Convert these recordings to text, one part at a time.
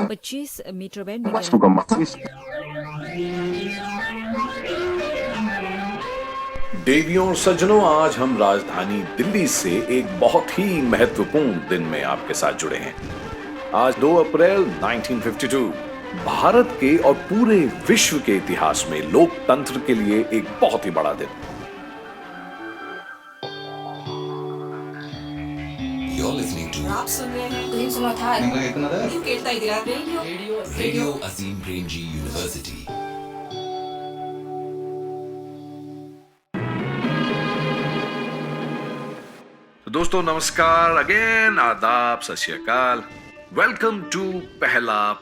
पच्चीस metre band में देवियों और सज्जनों, आज हम राजधानी दिल्ली से एक बहुत ही महत्वपूर्ण दिन में आपके साथ जुड़े हैं। आज 2 अप्रैल 1952 भारत के और पूरे विश्व के इतिहास में लोकतंत्र के लिए एक बहुत ही बड़ा दिन। You're listening to आप सुन रहे हैं Radio Azim Premji University। तो दोस्तों नमस्कार, अगेन आदाब, सत श्री अकाल। वेलकम टू पहला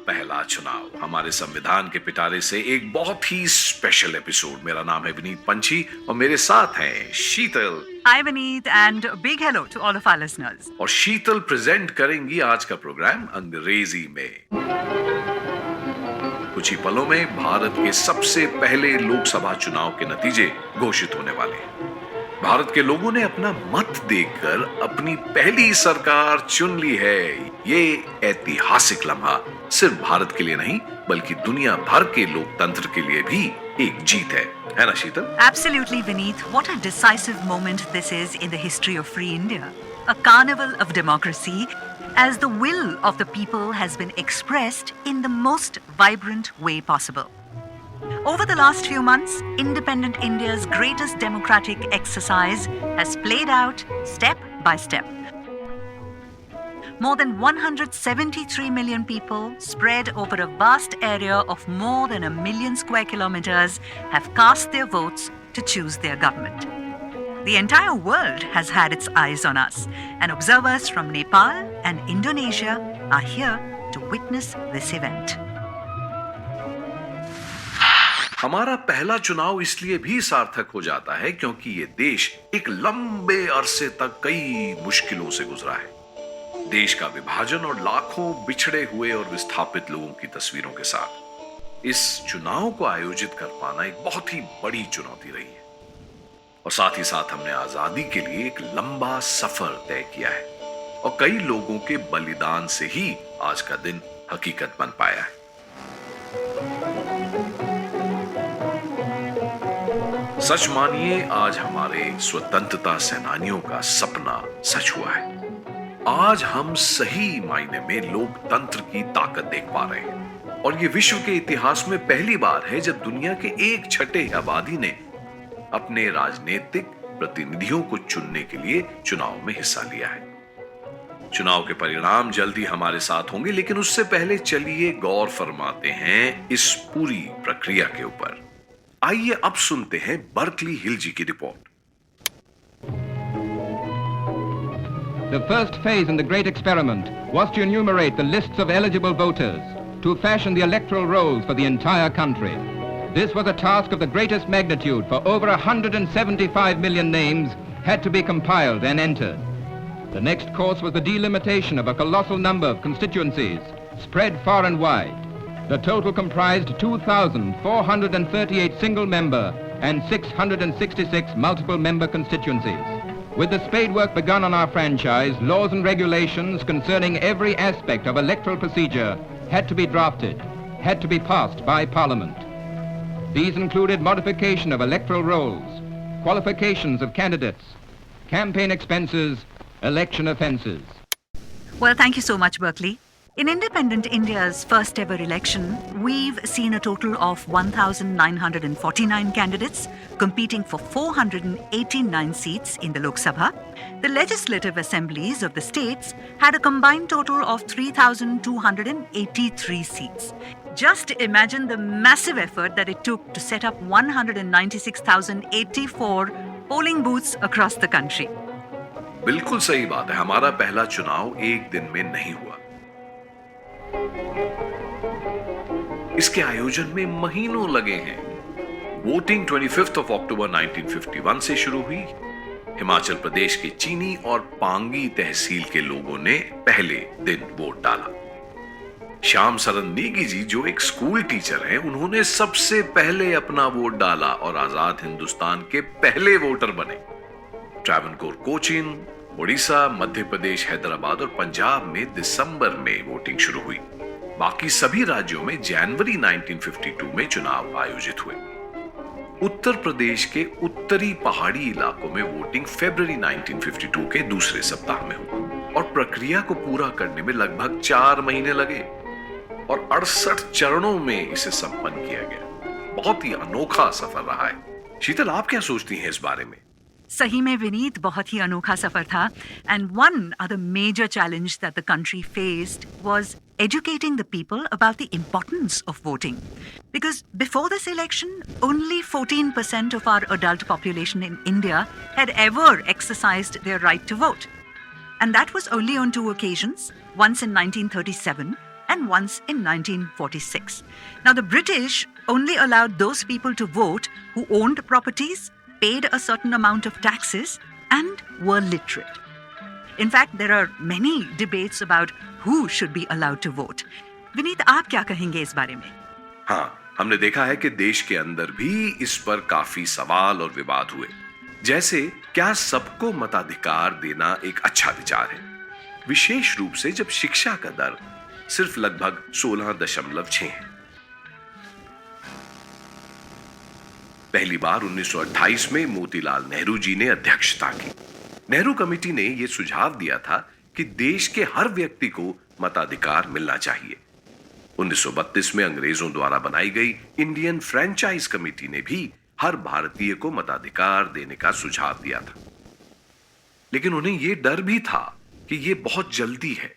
चुनाव, हमारे संविधान के पिटारे से एक बहुत ही स्पेशल एपिसोड। मेरा नाम है विनीत पंछी और मेरे साथ हैं शीतल। Hi Vineet and big hello to all of our listeners। और शीतल प्रेजेंट करेंगी आज का प्रोग्राम अंग्रेजी में। कुछ ही पलों में भारत के सबसे पहले लोकसभा चुनाव के नतीजे घोषित होने वाले हैं। भारत के लोगों ने अपना मत देकर अपनी पहली सरकार चुन ली है। ये ऐतिहासिक लम्हा सिर्फ भारत के लिए नहीं बल्कि दुनिया भर के लोकतंत्र के लिए भी एक जीत है ना शीतल? Absolutely Vineet, what a decisive moment this is in the history of free India, a carnival of democracy as the will of the people has been expressed in the most vibrant way possible. Over the last few months, independent India's greatest democratic exercise has played out step by step. More than 173 million people spread over a vast area of more than 1 million square kilometers have cast their votes to choose their government. The entire world has had its eyes on us, and observers from Nepal and Indonesia are here to witness this event. हमारा पहला चुनाव इसलिए भी सार्थक हो जाता है क्योंकि ये देश एक लंबे अरसे तक कई मुश्किलों से गुजरा है। देश का विभाजन और लाखों बिछड़े हुए और विस्थापित लोगों की तस्वीरों के साथ इस चुनाव को आयोजित कर पाना एक बहुत ही बड़ी चुनौती रही है। और साथ ही साथ हमने आजादी के लिए एक लंबा सफर तय किया है और कई लोगों के बलिदान से ही आज का दिन हकीकत बन पाया है। सच मानिए, आज हमारे स्वतंत्रता सेनानियों का सपना सच हुआ है। आज हम सही मायने में लोकतंत्र की ताकत देख पा रहे हैं और ये विश्व के इतिहास में पहली बार है जब दुनिया के 1/6 आबादी ने अपने राजनीतिक प्रतिनिधियों को चुनने के लिए चुनाव में हिस्सा लिया है। चुनाव के परिणाम जल्दी हमारे साथ होंगे, लेकिन उससे पहले चलिए गौर फरमाते हैं इस पूरी प्रक्रिया के ऊपर। आइए अब सुनते हैं बर्कली हिल जी की report. The first phase in the great experiment was to enumerate the lists of eligible voters to fashion the electoral rolls for the entire country. This was a task of the greatest magnitude, for over 175 million names had to be compiled and entered. The next course was the delimitation of a colossal number of constituencies spread far and wide. The total comprised 2,438 single-member and 666 multiple-member constituencies. With the spade work begun on our franchise, laws and regulations concerning every aspect of electoral procedure had to be drafted, had to be passed by Parliament. These included modification of electoral rolls, qualifications of candidates, campaign expenses, election offences. Well, thank you so much, Berkeley. In independent India's first ever election, we've seen a total of 1,949 candidates competing for 489 seats in the Lok Sabha. The legislative assemblies of the states had a combined total of 3,283 seats. Just imagine the massive effort that it took to set up 196,084 polling booths across the country. बिल्कुल सही बात है, हमारा पहला चुनाव एक दिन में नहीं हुआ। इसके आयोजन में महीनों लगे हैं। वोटिंग 25 अक्टूबर 1951 से शुरू हुई। हिमाचल प्रदेश के चीनी और पांगी तहसील के लोगों ने पहले दिन वोट डाला। श्याम सरन नेगी जी, जो एक स्कूल टीचर हैं, उन्होंने सबसे पहले अपना वोट डाला और आजाद हिंदुस्तान के पहले वोटर बने। ट्रावनकोर कोचीन, उड़ीसा, मध्य प्रदेश, हैदराबाद और पंजाब में दिसंबर में वोटिंग शुरू हुई। बाकी सभी राज्यों में जनवरी 1952 में चुनाव आयोजित हुए। उत्तर प्रदेश के उत्तरी पहाड़ी इलाकों में वोटिंग फरवरी 1952 के दूसरे सप्ताह में हुई और प्रक्रिया को पूरा करने में लगभग 4 महीने लगे और 68 चरणों में इसे संपन्न किया गया। बहुत ही अनोखा सफर रहा है। शीतल, आप क्या सोचती हैं इस बारे में? सही में विनीत, बहुत ही अनोखा सफर था. And one other major challenge that the country faced was educating the people about the importance of voting. Because before this election, only 14% of our adult population in India had ever exercised their right to vote. And that was only on 2 occasions, once in 1937 and once in 1946. Now, the British only allowed those people to vote who owned properties, paid a certain amount of taxes, and were literate. In fact, there are many debates about who should be allowed to vote. Vineet, आप क्या कहेंगे इस बारे में? हाँ, हमने देखा है कि देश के अंदर भी इस पर काफी सवाल और विवाद हुए। जैसे, क्या सबको मताधिकार देना एक अच्छा विचार है, विशेष रूप से जब शिक्षा का दर सिर्फ लगभग 16.6 है। पहली बार 1928 में मोतीलाल नेहरू जी ने अध्यक्षता की। नेहरू कमेटी ने यह सुझाव दिया था कि देश के हर व्यक्ति को मताधिकार मिलना चाहिए। 1932 में अंग्रेजों द्वारा बनाई गई इंडियन फ्रेंचाइज कमेटी ने भी हर भारतीय को मताधिकार देने का सुझाव दिया था। लेकिन उन्हें यह डर भी था कि यह बहुत जल्दी है।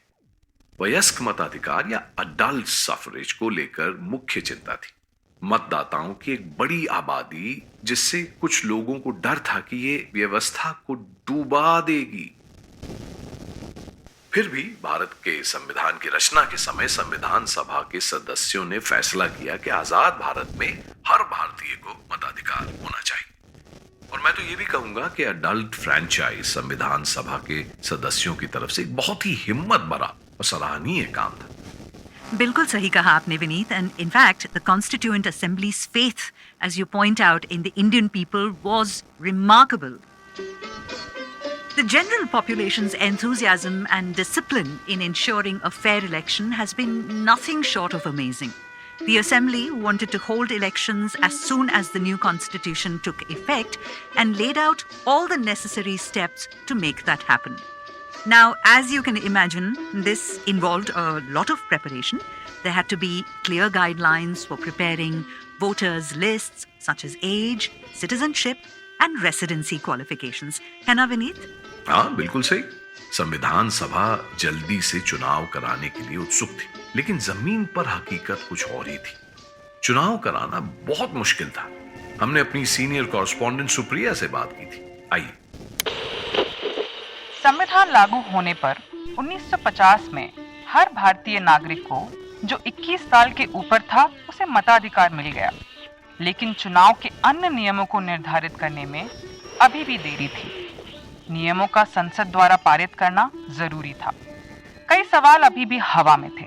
वयस्क मताधिकार या अडल्ट सफरेज को लेकर मुख्य चिंता थी। मतदाताओं की एक बड़ी आबादी, जिससे कुछ लोगों को डर था कि यह व्यवस्था को डुबा देगी। फिर भी भारत के संविधान की रचना के समय संविधान सभा के सदस्यों ने फैसला किया कि आजाद भारत में हर भारतीय को मताधिकार होना चाहिए। और मैं तो यह भी कहूंगा कि अडल्ट फ्रेंचाइज संविधान सभा के सदस्यों की तरफ से एक बहुत ही हिम्मत भरा और सराहनीय काम था। बिल्कुल सही कहा आपने Vineet, and in fact the Constituent Assembly's faith, as you point out, in the Indian people was remarkable. The general population's enthusiasm and discipline in ensuring a fair election has been nothing short of amazing. The Assembly wanted to hold elections as soon as the new constitution took effect and laid out all the necessary steps to make that happen. Now, as you can imagine, this involved a lot of preparation. There had to be clear guidelines for preparing voters' lists such as age, citizenship, and residency qualifications. है ना विनीत? हाँ, बिल्कुल सही। संविधान सभा जल्दी से चुनाव कराने के लिए उत्सुक थी, लेकिन जमीन पर हकीकत कुछ और ही थी। चुनाव कराना बहुत मुश्किल था। हमने अपनी सीनियर कॉरेस्पॉन्डेंट सुप्रिया से बात की थी। आइए। संविधान लागू होने पर 1950 में हर भारतीय नागरिक को जो 21 साल के ऊपर था उसे मताधिकार मिल गया, लेकिन चुनाव के अन्य नियमों को निर्धारित करने में अभी भी देरी थी। नियमों का संसद द्वारा पारित करना जरूरी था। कई सवाल अभी भी हवा में थे।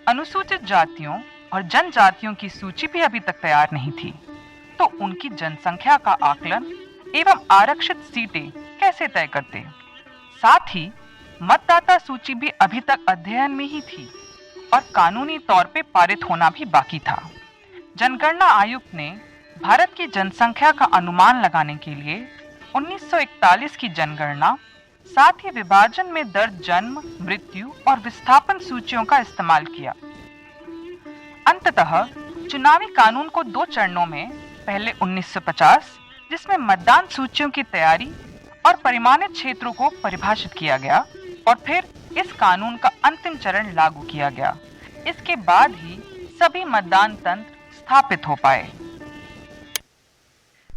अनुसूचित जातियों और जनजातियों की सूची भी अभी तक तैयार नहीं थी, तो उनकी जनसंख्या का आकलन एवं आरक्षित सीटें कैसे तय करते। साथ ही मतदाता सूची भी अभी तक अध्ययन में ही थी और कानूनी तौर पे पारित होना भी बाकी था। जनगणना आयुक्त ने भारत की जनसंख्या का अनुमान लगाने के लिए 1941 की जनगणना, साथ ही विभाजन में दर्ज जन्म, मृत्यु और विस्थापन सूचियों का इस्तेमाल किया। अंततः चुनावी कानून को 2 चरणों में, पहले 1950 जिसमें मतदान सूचियों की तैयारी और परिमाणित क्षेत्रों को परिभाषित किया गया, और फिर इस कानून का अंतिम चरण लागू किया गया। इसके बाद ही सभी मतदान तंत्र स्थापित हो पाए।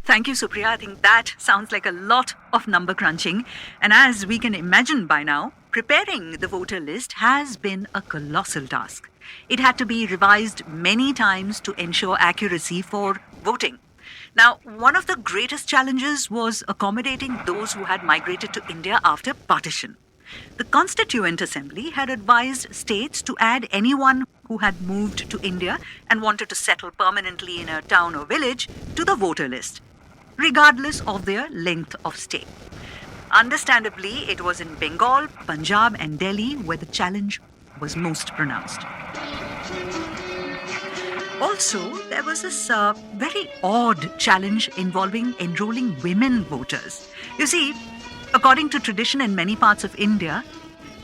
Thank you, Supriya. I think that sounds like a lot of number crunching. And as we can imagine by now, preparing the voter list has been a colossal task. It had to be revised many times to ensure accuracy for voting. Now, one of the greatest challenges was accommodating those who had migrated to India after partition. The Constituent Assembly had advised states to add anyone who had moved to India and wanted to settle permanently in a town or village to the voter list, regardless of their length of stay. Understandably, it was in Bengal, Punjab, and Delhi where the challenge was most pronounced. Also, there was this very odd challenge involving enrolling women voters. You see, according to tradition in many parts of India,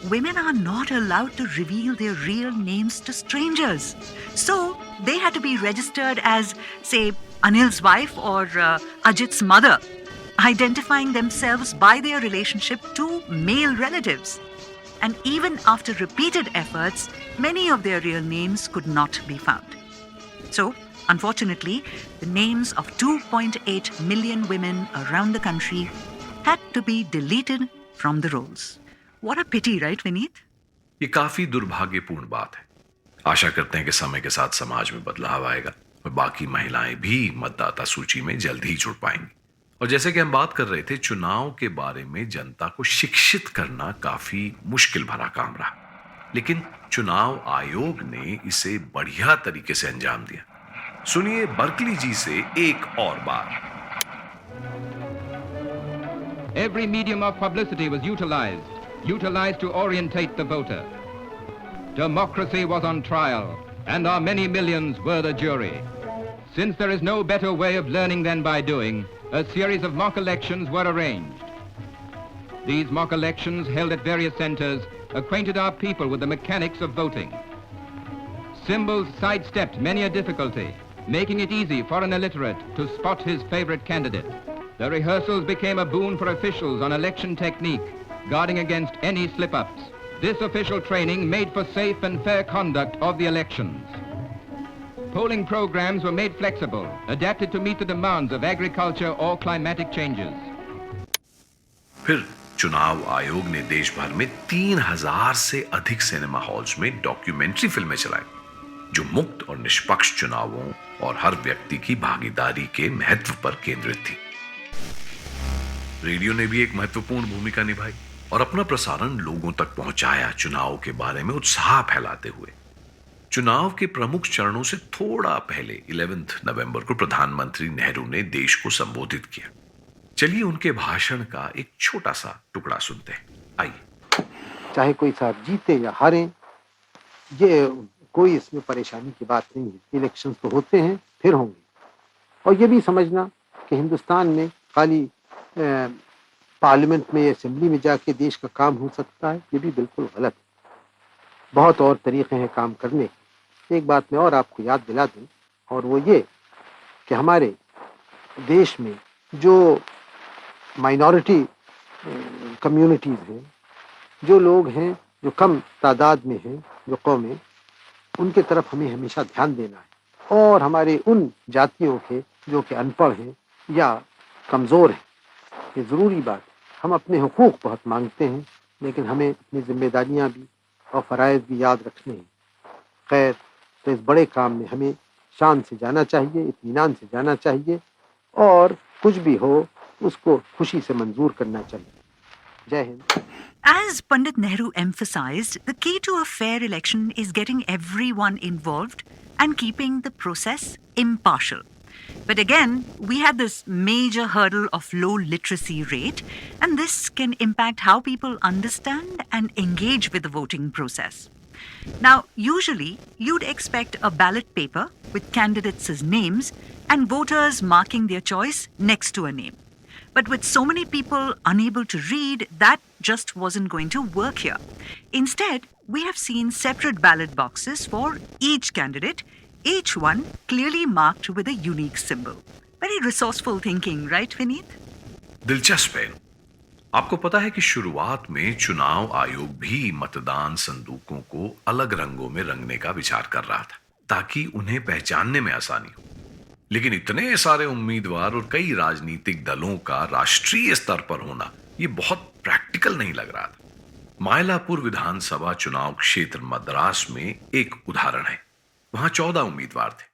women are not allowed to reveal their real names to strangers. So, they had to be registered as, say, Anil's wife or Ajit's mother, identifying themselves by their relationship to male relatives. And even after repeated efforts, many of their real names could not be found. So, unfortunately, the names of 2.8 million women around the country had to be deleted from the rolls. What a pity, right, Vineet? ये काफी दुर्भाग्यपूर्ण बात है। आशा करते हैं कि समय के साथ समाज में बदलाव आएगा और बाकी महिलाएं भी मतदाता सूची में जल्द ही जुड़ पाएंगी। और जैसे कि हम बात कर रहे थे, चुनाव के बारे में जनता को शिक्षित करना काफी मुश्किल भरा काम रहा, लेकिन चुनाव आयोग ने इसे बढ़िया तरीके से अंजाम दिया। सुनिए बर्कली जी से एक और बार। Every medium of publicity was utilized to orientate the voter. Democracy was on trial, and our many millions were the jury. Since there is no better way of learning than by doing, a series of mock elections were arranged. These mock elections, held at various centers, acquainted our people with the mechanics of voting. Symbols sidestepped many a difficulty, making it easy for an illiterate to spot his favorite candidate. The rehearsals became a boon for officials on election technique, guarding against any slip-ups. This official training made for safe and fair conduct of the elections. Polling programs were made flexible, adapted to meet the demands of agriculture or climatic changes. फिर चुनाव आयोग ने देश भर में 3000 से अधिक cinema halls में डॉक्यूमेंट्री फिल्में चलाई, जो मुक्त और निष्पक्ष चुनावों और हर व्यक्ति की भागीदारी के महत्व पर केंद्रित थी। रेडियो ने भी एक महत्वपूर्ण भूमिका निभाई और अपना प्रसारण लोगों तक पहुंचाया, चुनाव के बारे में उत्साह फैलाते हुए। चुनाव के प्रमुख चरणों से थोड़ा पहले 11 नवंबर को प्रधानमंत्री नेहरू ने देश को संबोधित किया। चलिए उनके भाषण का एक छोटा सा टुकड़ा सुनते हैं। आइए। चाहे कोई साहब जीते या हारे, ये कोई इसमें परेशानी की बात नहीं है। इलेक्शंस तो होते हैं, फिर होंगे। और ये भी समझना कि हिंदुस्तान में खाली पार्लियामेंट में, असेंबली में जाके देश का काम हो सकता है, ये भी बिल्कुल गलत है। बहुत और तरीके हैं काम करने के। एक बात मैं और आपको याद दिला दूं, और वो ये कि हमारे देश में जो माइनॉरिटी कम्युनिटीज़ हैं, जो लोग हैं जो कम तादाद में हैं, जो कौमें, उनके तरफ हमें हमेशा ध्यान देना है। और हमारे उन जातियों के जो कि अनपढ़ हैं या कमज़ोर हैं, ये ज़रूरी बात है। हम अपने हुकूक बहुत मांगते हैं, लेकिन हमें अपनी जिम्मेदारियां भी और फ़राइज़ भी याद रखने हैं। खैर, तो इस बड़े काम में हमें शान से जाना चाहिए, इत्मीनान से जाना चाहिए, और कुछ भी हो उसको खुशी से मंजूर करना चाहिए। जय Hind. As Pandit Nehru emphasized, the key to a fair election is getting everyone involved and keeping the process impartial. But again, we had this major hurdle of low literacy rate, and this can impact how people understand and engage with the voting process. Now, usually, you'd expect a ballot paper with candidates' names and voters marking their choice next to a name. But with so many people unable to read, that just wasn't going to work here. Instead, we have seen separate ballot boxes for each candidate, each one clearly marked with a unique symbol. Very resourceful thinking, right, Vineet? दिलचस्प है। आपको पता है कि शुरुआत में चुनाव आयोग भी मतदान संदूकों को अलग रंगों में रंगने का विचार कर रहा था, ताकि उन्हें पहचानने में आसानी हो। लेकिन इतने सारे उम्मीदवार और कई राजनीतिक दलों का राष्ट्रीय स्तर पर होना, ये बहुत प्रैक्टिकल नहीं लग रहा था। मायलापुर विधानसभा चुनाव क्षेत्र मद्रास में एक उदाहरण है। वहां 14 उम्मीदवार थे।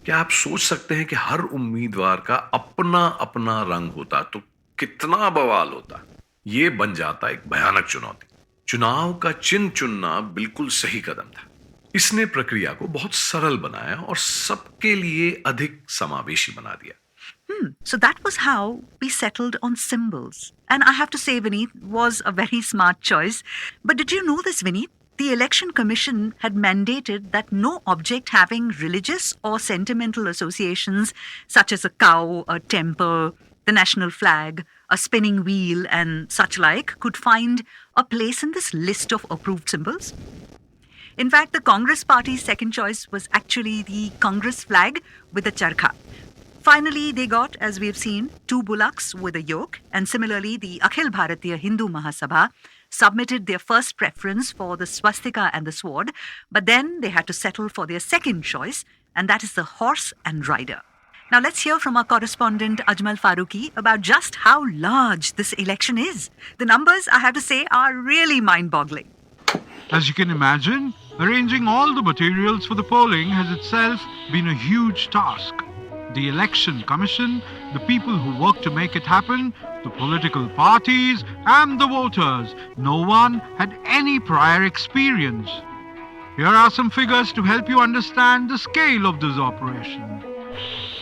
क्या आप सोच सकते हैं कि हर उम्मीदवार का अपना अपना रंग होता तो कितना बवाल होता? ये बन जाता एक भयानक चुनौती। चुनाव का चिन्ह चुनना बिल्कुल सही कदम था। इसने प्रक्रिया को बहुत सरल बनाया और सबके लिए अधिक समावेशी बना दिया। So that was how we settled on symbols. And I have to say, Vineet, was a very smart choice. But did you know this, Vineet? The Election Commission had mandated that no object having religious or sentimental associations, such as a cow, a temple, the national flag, a spinning wheel, and such like, could find a place in this list of approved symbols. In fact, the Congress Party's second choice was actually the Congress flag with a charkha. Finally, they got, as we have seen, 2 bullocks with a yoke, and similarly, the Akhil Bharatiya Hindu Mahasabha submitted their first preference for the swastika and the sword, but then they had to settle for their second choice, and that is the horse and rider. Now let's hear from our correspondent Ajmal Farooqi about just how large this election is. The numbers, I have to say, are really mind-boggling. As you can imagine, arranging all the materials for the polling has itself been a huge task. The Election Commission, the people who work to make it happen, the political parties and the voters, no one had any prior experience. Here are some figures to help you understand the scale of this operation.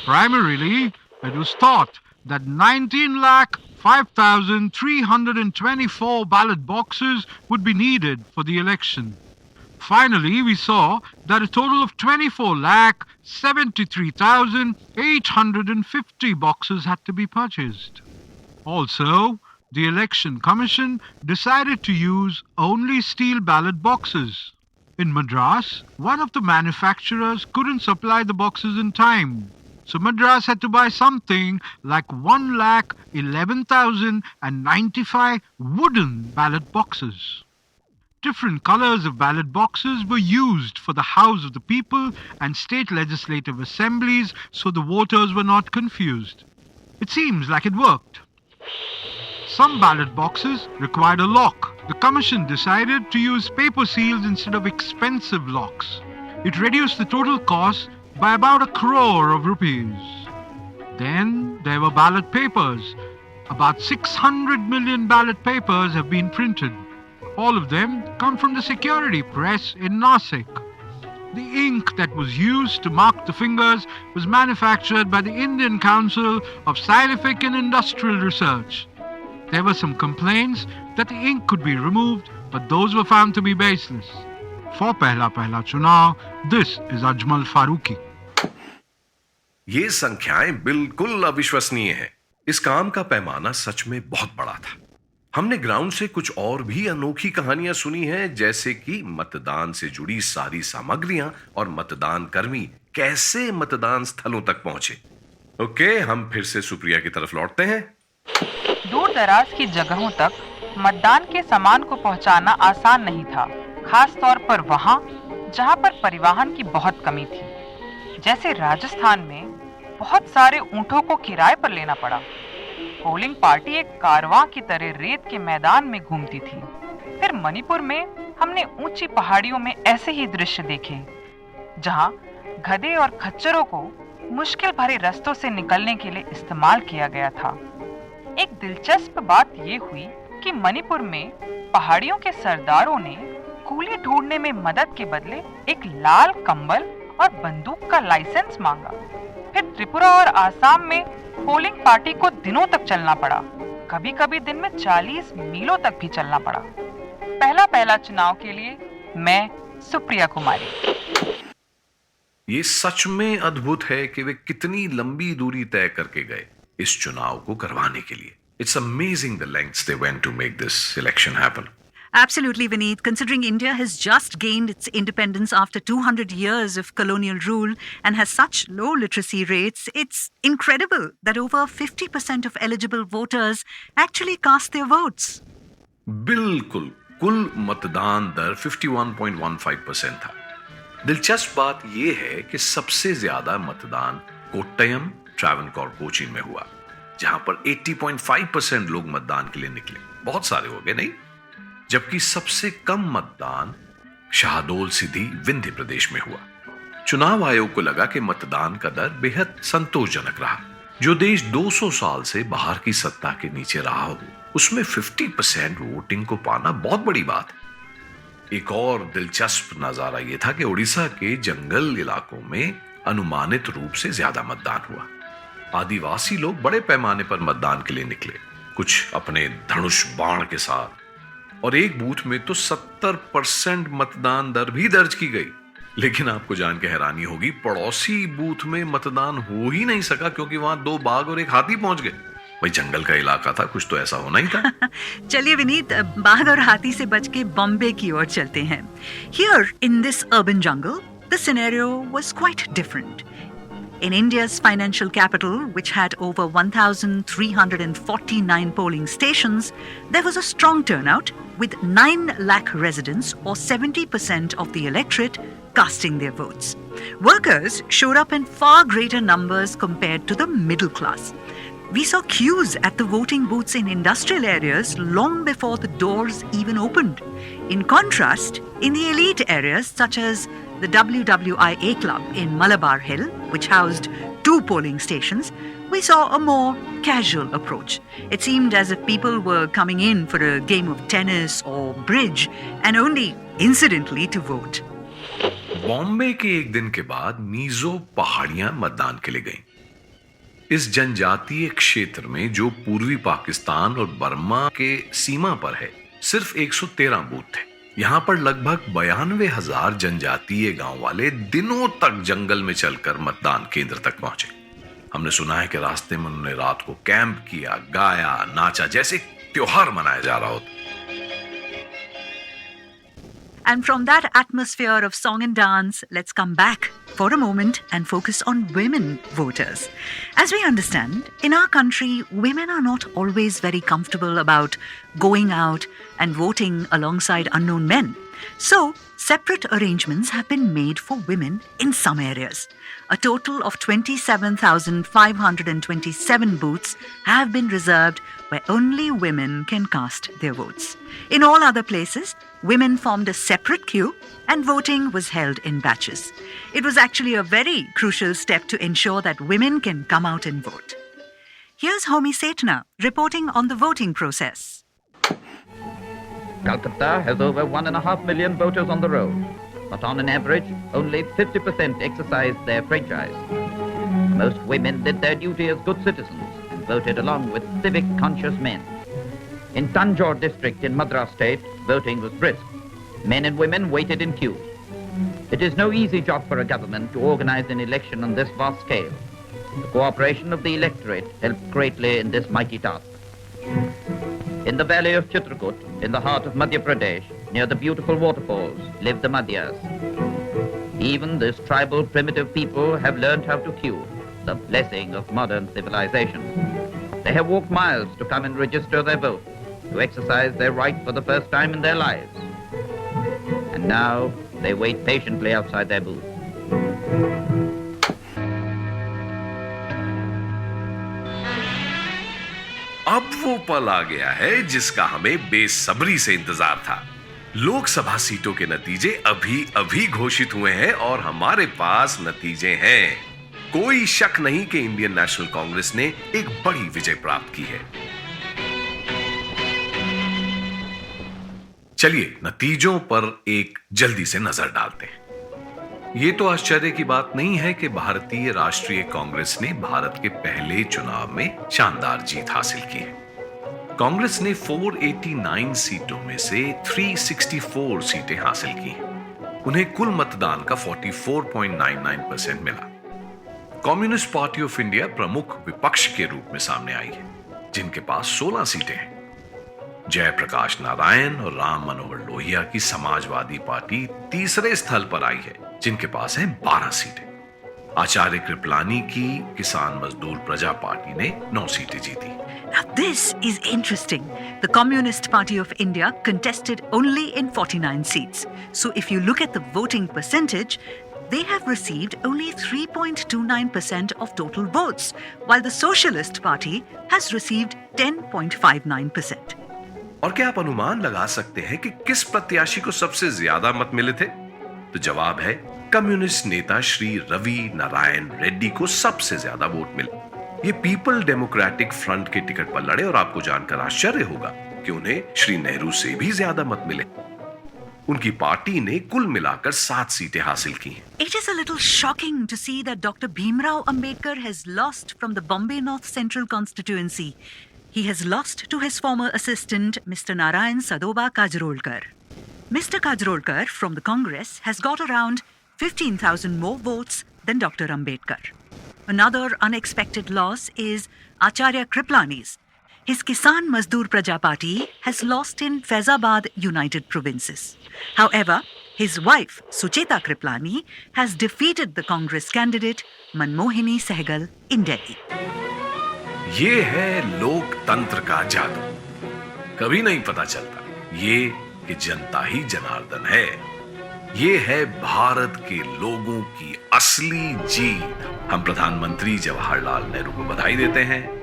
Primarily, it was thought that 19,05,324 ballot boxes would be needed for the election. Finally, we saw that a total of 24,73,850 boxes had to be purchased. Also, the Election Commission decided to use only steel ballot boxes. In Madras, one of the manufacturers couldn't supply the boxes in time. So Madras had to buy something like 1,11,095 wooden ballot boxes. Different colors of ballot boxes were used for the House of the People and state legislative assemblies so the voters were not confused. It seems like it worked. Some ballot boxes required a lock. The commission decided to use paper seals instead of expensive locks. It reduced the total cost by about 1 crore of rupees. Then there were ballot papers. About 600 million ballot papers have been printed. All of them come from the security press in Nasik. The ink that was used to mark the fingers was manufactured by the Indian Council of Scientific and Industrial Research. There were some complaints that the ink could be removed, but those were found to be baseless. For Pehla Chunav, this is Ajmal Farooqi. ये संख्याएं बिल्कुल अविश्वसनीय हैं। इस काम का पैमाना सच में बहुत बड़ा था। हमने ग्राउंड से कुछ और भी अनोखी कहानियां सुनी हैं, जैसे कि मतदान से जुड़ी सारी सामग्रियां और मतदान कर्मी कैसे मतदान स्थलों तक पहुंचे। ओके, हम फिर से सुप्रिया की तरफ लौटते हैं। दूर दराज की जगहों तक मतदान के सामान को पहुंचाना आसान नहीं था, खास तौर पर वहां जहां पर परिवहन की बहुत कमी थी। जैसे राजस्थान में बहुत सारे ऊंटों को किराए पर लेना पड़ा। पोलिंग पार्टी एक कारवां की तरह रेत के मैदान में घूमती थी। फिर मणिपुर में हमने ऊंची पहाड़ियों में ऐसे ही दृश्य देखे, जहां गधे और खच्चरों को मुश्किल भरे रास्तों से निकलने के लिए इस्तेमाल किया गया था। एक दिलचस्प बात ये हुई कि मणिपुर में पहाड़ियों के सरदारों ने कूली ढूंढने में मदद के बदले एक लाल कंबल और बंदूक का लाइसेंस मांगा। फिर त्रिपुरा और आसाम में पोलिंग पार्टी को दिनों तक चलना पड़ा, कभी-कभी दिन में 40 मीलों तक भी चलना पड़ा। पहला चुनाव के लिए मैं सुप्रिया कुमारी। ये सच में अद्भुत है कि वे कितनी लंबी दूरी तय करके गए इस चुनाव को करवाने के लिए। It's amazing the lengths they went to make this election happen. Absolutely, Vineet. Considering India has just gained its independence after 200 years of colonial rule and has such low literacy rates, it's incredible that over 50% of eligible voters actually cast their votes. बिल्कुल, कुल मतदान दर 51.15% था। दिलचस्प बात यह है कि सबसे ज्यादा मतदान कोट्टयम, ट्रावनकोर, कोचीन में हुआ, जहां पर 80.5% लोग मतदान के लिए निकले। बहुत सारे हो गए नहीं? जबकि सबसे कम मतदान शाहडोल सिद्धि, विंध्य प्रदेश में हुआ। चुनाव आयोग को लगा कि मतदान का दर बेहद संतोषजनक रहा। जो देश 200 साल से बाहर की सत्ता के नीचे रहा हो, उसमें 50% वोटिंग को पाना बहुत बड़ी बात है। एक और दिलचस्प नजारा यह था कि उड़ीसा के जंगल इलाकों में अनुमानित रूप से ज्यादा मतदान हुआ। आदिवासी लोग बड़े पैमाने पर मतदान के लिए निकले, कुछ अपने धनुष बाण के साथ, और एक बूथ में तो 70% मतदान दर भी दर्ज की गई। लेकिन आपको जान के हैरानी होगी, पड़ोसी बूथ में मतदान हो ही नहीं सका क्योंकि वहां 2 बाघ और एक हाथी पहुंच गए। भाई जंगल का इलाका था, कुछ तो ऐसा होना ही था। चलिए विनीत, बाघ और हाथी से बच के बॉम्बे की ओर चलते हैं। Here in this urban jungle, the scenario was quite different. In India's financial capital, which had over 1,349 polling stations, there was a strong turnout with 9 lakh residents or 70% of the electorate casting their votes. Workers showed up in far greater numbers compared to the middle class. We saw queues at the voting booths in industrial areas long before the doors even opened. In contrast, in the elite areas such as the WWIA club in Malabar Hill, which housed 2 polling stations, we saw a more casual approach. It seemed as if people were coming in for a game of tennis or bridge and only incidentally to vote. Bombay के एक दिन के बाद meso पहाड़ियां मतदान के लिए गईं। इस जनजातीय क्षेत्र में जो पूर्वी पाकिस्तान और बर्मा के सीमा पर है, सिर्फ 113 बूथ थे। यहाँ पर लगभग 92,000 जनजातीय गांव वाले दिनों तक जंगल में चलकर मतदान केंद्र तक पहुंचे। हमने सुना है कि रास्ते में उन्होंने रात को कैंप किया, गाया, नाचा, जैसे त्योहार मनाया जा रहा होता। And from that atmosphere of song and dance, let's come back for a moment and focus on women voters. As we understand, in our country, women are not always very comfortable about going out and voting alongside unknown men. So, separate arrangements have been made for women in some areas. A total of 27,527 booths have been reserved where only women can cast their votes. In all other places, women formed a separate queue and voting was held in batches. It was actually a very crucial step to ensure that women can come out and vote. Here's Homi Setna reporting on the voting process. Calcutta has over 1.5 million voters on the roll, but on an average, only 50% exercised their franchise. Most women did their duty as good citizens and voted along with civic-conscious men. In Tanjore district in Madras state, voting was brisk. Men and women waited in queues. It is no easy job for a government to organize an election on this vast scale. The cooperation of the electorate helped greatly in this mighty task. In the valley of Chitrakoot, in the heart of Madhya Pradesh, near the beautiful waterfalls, live the Madhyas. Even this tribal primitive people have learned how to queue, the blessing of modern civilization. They have walked miles to come and register their vote, to exercise their right for the first time in their lives. And now they wait patiently outside their booth. अब वो पल आ गया है जिसका हमें बेसब्री से इंतजार था। लोकसभा सीटों के नतीजे अभी अभी घोषित हुए हैं और हमारे पास नतीजे हैं। कोई शक नहीं कि इंडियन नेशनल कांग्रेस ने एक बड़ी विजय प्राप्त की है। चलिए नतीजों पर एक जल्दी से नजर डालते हैं। ये तो आश्चर्य की बात नहीं है कि भारतीय राष्ट्रीय कांग्रेस ने भारत के पहले चुनाव में शानदार जीत हासिल की है। कांग्रेस ने 489 सीटों में से 364 सीटें हासिल की हैं। उन्हें कुल मतदान का 44.99% मिला। कम्युनिस्ट पार्टी ऑफ इंडिया प्रमुख विपक्ष के रूप में सामने आई है, जिनके पास 16 सीटें हैं। जयप्रकाश नारायण और राम मनोहर लोहिया की समाजवादी पार्टी तीसरे स्थल पर आई है, जिनके पास है 12 सीटें। आचार्य कृपलानी की किसान मजदूर प्रजा पार्टी ने 9 सीटें जीती। Now this is interesting. The Communist Party of India contested only in 49 seats. So if you look at the voting percentage, they have received only 3.29% of total votes, while the Socialist Party has received 10.59%. और क्या आप अनुमान लगा सकते हैं कि किस प्रत्याशी को सबसे ज्यादा मत मिले थे? तो जवाब है कम्युनिस्ट नेता श्री रवि नारायण रेड्डी को सबसे ज्यादा वोट मिले। ये पीपल डेमोक्रेटिक फ्रंट के टिकट पर लड़े और आपको जानकर आश्चर्य होगा कि उन्हें श्री नेहरू से भी ज्यादा मत मिले। उनकी पार्टी ने कुल मिलाकर 7 सीटें हासिल की हैं। It is a little shocking to see that Dr. Bhimrao Ambedkar has lost from the Bombay North Central constituency. He has lost to his former assistant, Mr. Narayan Sadoba Kajrolkar. Mr. Kajrolkar from the Congress has got around 15,000 more votes than Dr. Ambedkar. Another unexpected loss is Acharya Kriplani's. His Kisan Mazdoor Praja Party has lost in Faizabad United Provinces. However, his wife, Sucheta Kriplani, has defeated the Congress candidate, Manmohini Sehgal, in Delhi. ये है लोकतंत्र का जादू। कभी नहीं पता चलता ये कि जनता ही जनार्दन है। ये है भारत के लोगों की असली जीत। हम प्रधानमंत्री जवाहरलाल नेहरू को बधाई देते हैं।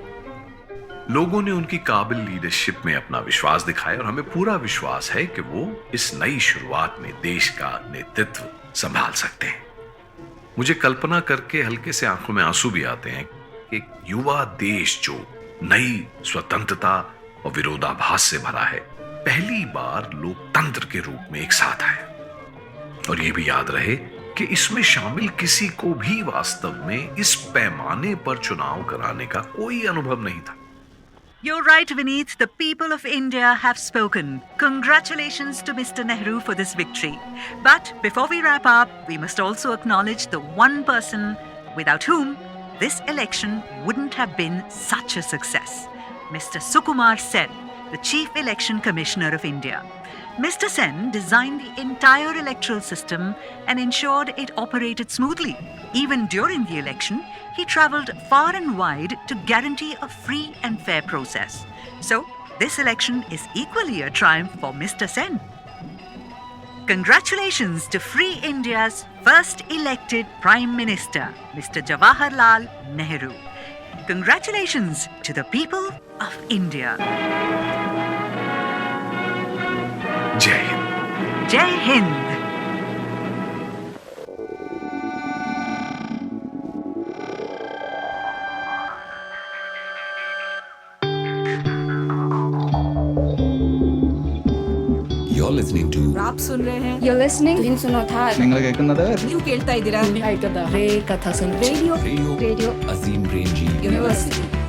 लोगों ने उनकी काबिल लीडरशिप में अपना विश्वास दिखाया और हमें पूरा विश्वास है कि वो इस नई शुरुआत में देश का नेतृत्व संभाल सकते हैं। मुझे कल्पना करके हल्के से आंखों में आंसू भी आते हैं कि युवा देश जो नई स्वतंत्रता और विरोधाभास से भरा है, पहली बार लोकतंत्र के रूप में एक साथ आया। और ये भी याद रहे कि इसमें शामिल किसी को भी वास्तव में इस पैमाने पर चुनाव कराने का कोई अनुभव नहीं था। You're right, Vineet. The people of India have spoken. Congratulations to Mr. Nehru for this victory. But before we wrap up, we must also acknowledge the one person without whom this election wouldn't have been such a success. Mr. Sukumar Sen, the Chief Election Commissioner of India. Mr. Sen designed the entire electoral system and ensured it operated smoothly. Even during the election, he travelled far and wide to guarantee a free and fair process. So, this election is equally a triumph for Mr. Sen. Congratulations to Free India's first elected Prime Minister, Mr. Jawaharlal Nehru. Congratulations to the people of India. जय Hind. Jai Hind. You're listening to आप सुन रहे हैं You're listening to Hinsunotha. ನೀವು ಕೇಳ್ತಾ ಇದ್ದೀರಾ radio Radio Azim Premji University.